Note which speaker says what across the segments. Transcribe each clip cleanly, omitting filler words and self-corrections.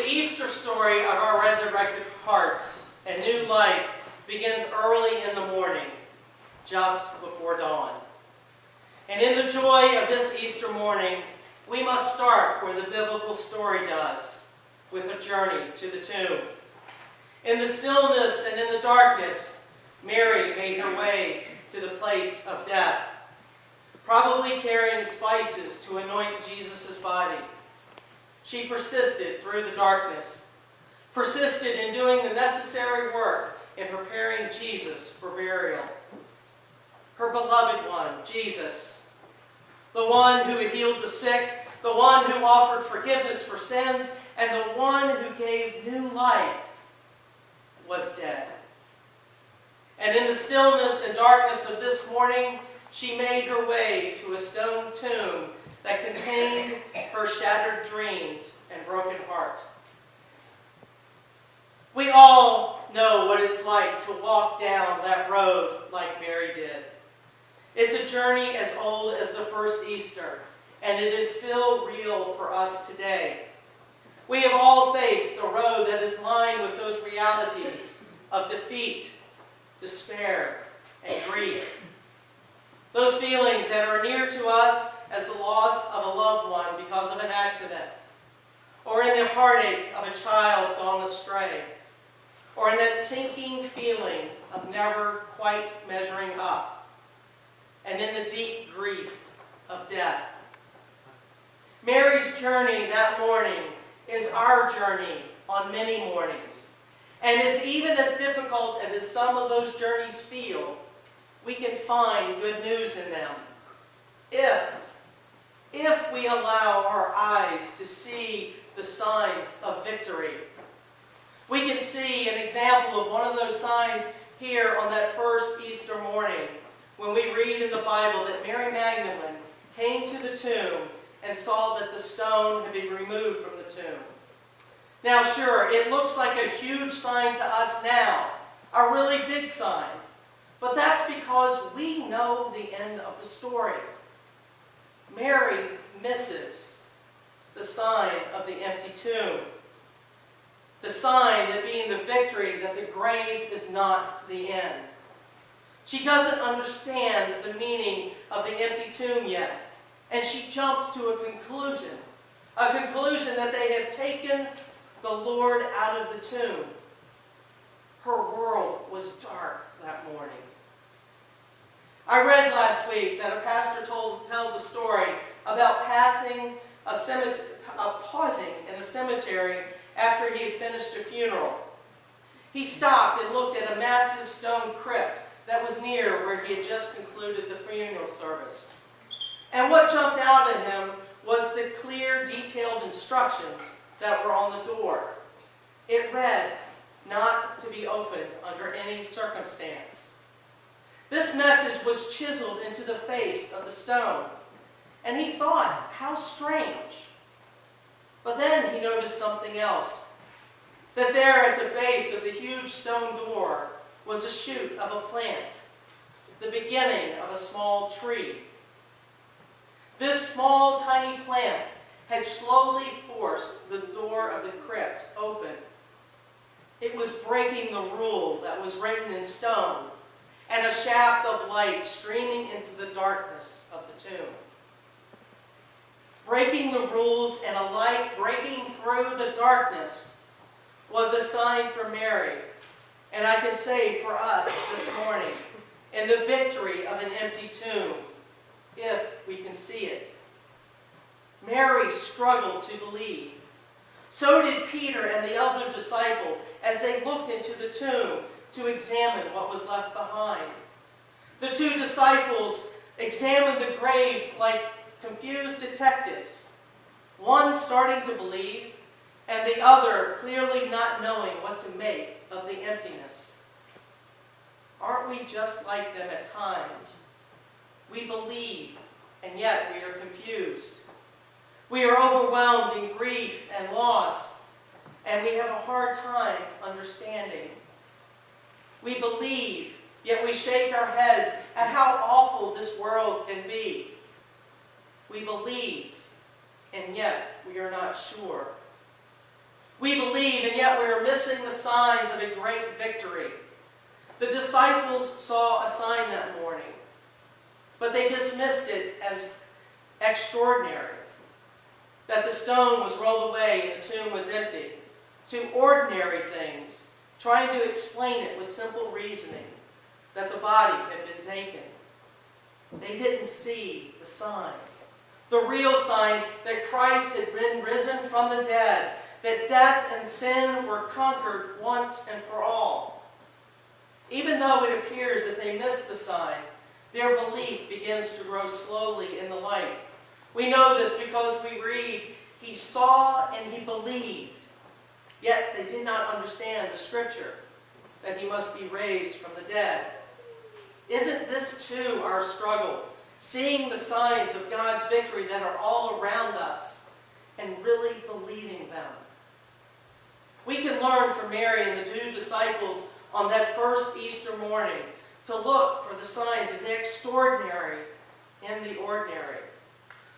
Speaker 1: The Easter story of our resurrected hearts and new life begins early in the morning, just before dawn. And in the joy of this Easter morning, we must start where the biblical story does, with a journey to the tomb. In the stillness and in the darkness, Mary made her way to the place of death, probably carrying spices to anoint Jesus' body. She persisted through the darkness, persisted in doing the necessary work in preparing Jesus for burial. Her beloved one, Jesus, the one who had healed the sick, the one who offered forgiveness for sins, and the one who gave new life, was dead. And in the stillness and darkness of this morning, she made her way to a stone tomb that contained her shattered dreams and broken heart. We all know what it's like to walk down that road like Mary did. It's a journey as old as the first Easter, and it is still real for us today. We have all faced the road that is lined with those realities of defeat, despair, and grief. Those feelings that are near to us as the loss of a loved one because of an accident, or in the heartache of a child gone astray, or in that sinking feeling of never quite measuring up, and in the deep grief of death. Mary's journey that morning is our journey on many mornings, and is even as difficult as some of those journeys feel, we can find good news in them. If we allow our eyes to see the signs of victory. We can see an example of one of those signs here on that first Easter morning when we read in the Bible that Mary Magdalene came to the tomb and saw that the stone had been removed from the tomb. Now sure, it looks like a huge sign to us now, a really big sign. But that's because we know the end of the story. Mary misses the sign of the empty tomb. The sign that being the victory that the grave is not the end. She doesn't understand the meaning of the empty tomb yet. And she jumps to a conclusion that they have taken the Lord out of the tomb. Her world was dark that morning. I read last week that a pastor tells a story about pausing in a cemetery after he had finished a funeral. He stopped and looked at a massive stone crypt that was near where he had just concluded the funeral service. And what jumped out at him was the clear, detailed instructions that were on the door. It read, "Not to be opened under any circumstance." This message was chiseled into the face of the stone, and he thought, how strange. But then he noticed something else, that there at the base of the huge stone door was a shoot of a plant, the beginning of a small tree. This small, tiny plant had slowly forced the door of the crypt open. It was breaking the rule that was written in stone, and a shaft of light streaming into the darkness of the tomb. Breaking the rules and a light breaking through the darkness was a sign for Mary, and I can say for us this morning, in the victory of an empty tomb, if we can see it. Mary struggled to believe. So did Peter and the other disciple as they looked into the tomb to examine what was left behind. The two disciples examined the grave like confused detectives, one starting to believe, and the other clearly not knowing what to make of the emptiness. Aren't we just like them at times? We believe, and yet we are confused. We are overwhelmed in grief and loss, and we have a hard time understanding. We believe, yet we shake our heads at how awful this world can be. We believe, and yet we are not sure. We believe, and yet we are missing the signs of a great victory. The disciples saw a sign that morning, but they dismissed it as extraordinary. That the stone was rolled away and the tomb was empty. To ordinary things, trying to explain it with simple reasoning, that the body had been taken. They didn't see the sign. The real sign that Christ had been risen from the dead, that death and sin were conquered once and for all. Even though it appears that they missed the sign, their belief begins to grow slowly in the light. We know this because we read, he saw and he believed. Yet they did not understand the scripture, that he must be raised from the dead. Isn't this too our struggle? Seeing the signs of God's victory that are all around us and really believing them. We can learn from Mary and the two disciples on that first Easter morning to look for the signs of the extraordinary and the ordinary.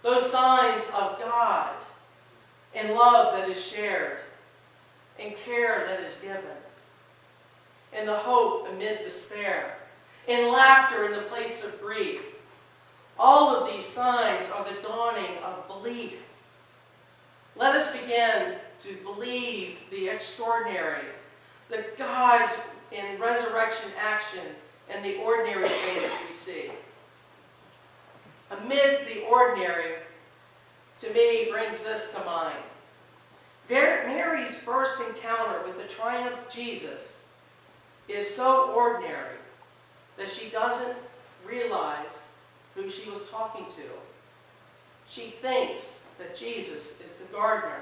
Speaker 1: Those signs of God in love that is shared, in care that is given, in the hope amid despair, in laughter in the place of grief. All of these signs are the dawning of belief. Let us begin to believe the extraordinary, that God's in resurrection action and the ordinary things we see. Amid the ordinary, to me, brings this to mind. Mary's first encounter with the triumphant Jesus is so ordinary that she doesn't realize who she was talking to. She thinks that Jesus is the gardener.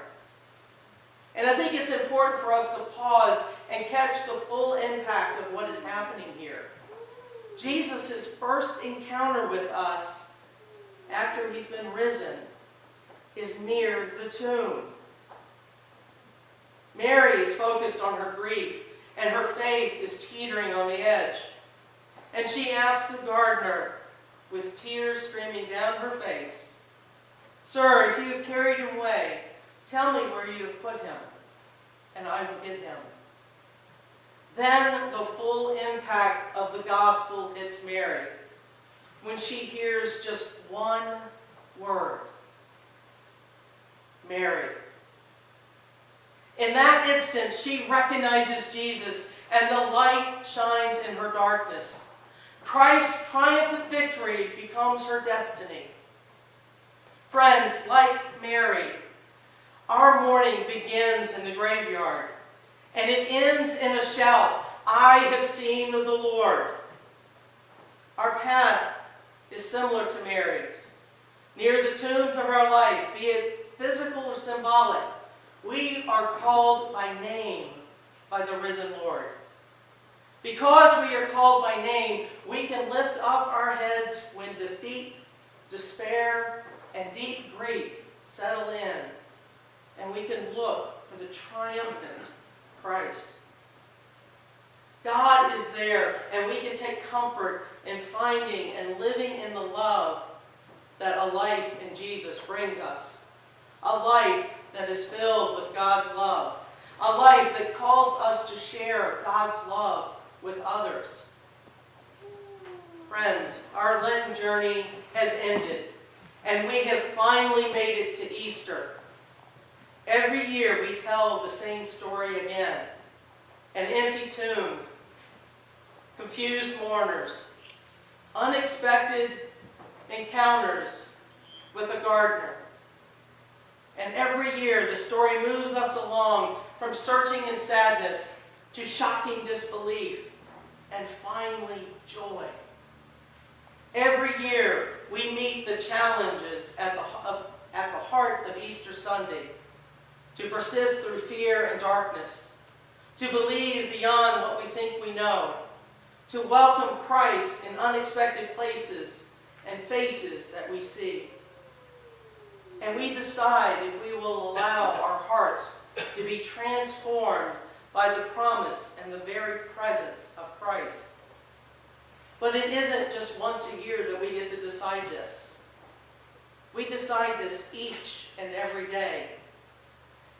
Speaker 1: And I think it's important for us to pause and catch the full impact of what is happening here. Jesus' first encounter with us after he's been risen is near the tomb. Mary is focused on her grief, and her faith is teetering on the edge. And she asks the gardener, with tears streaming down her face, "Sir, if you have carried him away, tell me where you have put him, and I will get him." Then the full impact of the gospel hits Mary when she hears just one word: Mary. In that instant, she recognizes Jesus, and the light shines in her darkness. Christ's triumphant victory becomes her destiny. Friends, like Mary, our morning begins in the graveyard, and it ends in a shout, "I have seen the Lord." Our path is similar to Mary's. Near the tombs of our life, be it physical or symbolic, we are called by name by the risen Lord. Because we are called by name, we can lift up our heads when defeat, despair, and deep grief settle in, and we can look for the triumphant Christ. God is there, and we can take comfort in finding and living in the love that a life in Jesus brings us. A life that is filled with God's love. A life that calls us to share God's love with others. Friends, our Lenten journey has ended, and we have finally made it to Easter. Every year we tell the same story again. An empty tomb, confused mourners, unexpected encounters with a gardener. And every year the story moves us along from searching in sadness to shocking disbelief and finally joy. Every year we meet the challenges at the heart of Easter Sunday, to persist through fear and darkness, to believe beyond what we think we know, to welcome Christ in unexpected places and faces that we see. And we decide if we will allow our hearts to be transformed by the promise and the very presence of Christ. But it isn't just once a year that we get to decide this. We decide this each and every day.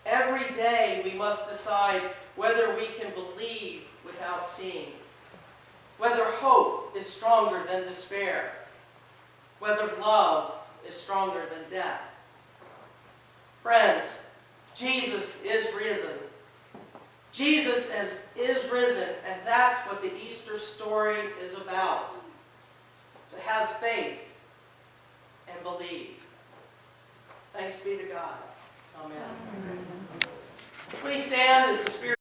Speaker 1: Every day we must decide whether we can believe without seeing, whether hope is stronger than despair, whether love is stronger than death. Friends, Jesus is risen. Jesus is risen, and that's what the Easter story is about. To have faith and believe. Thanks be to God. Amen. Please stand as the Spirit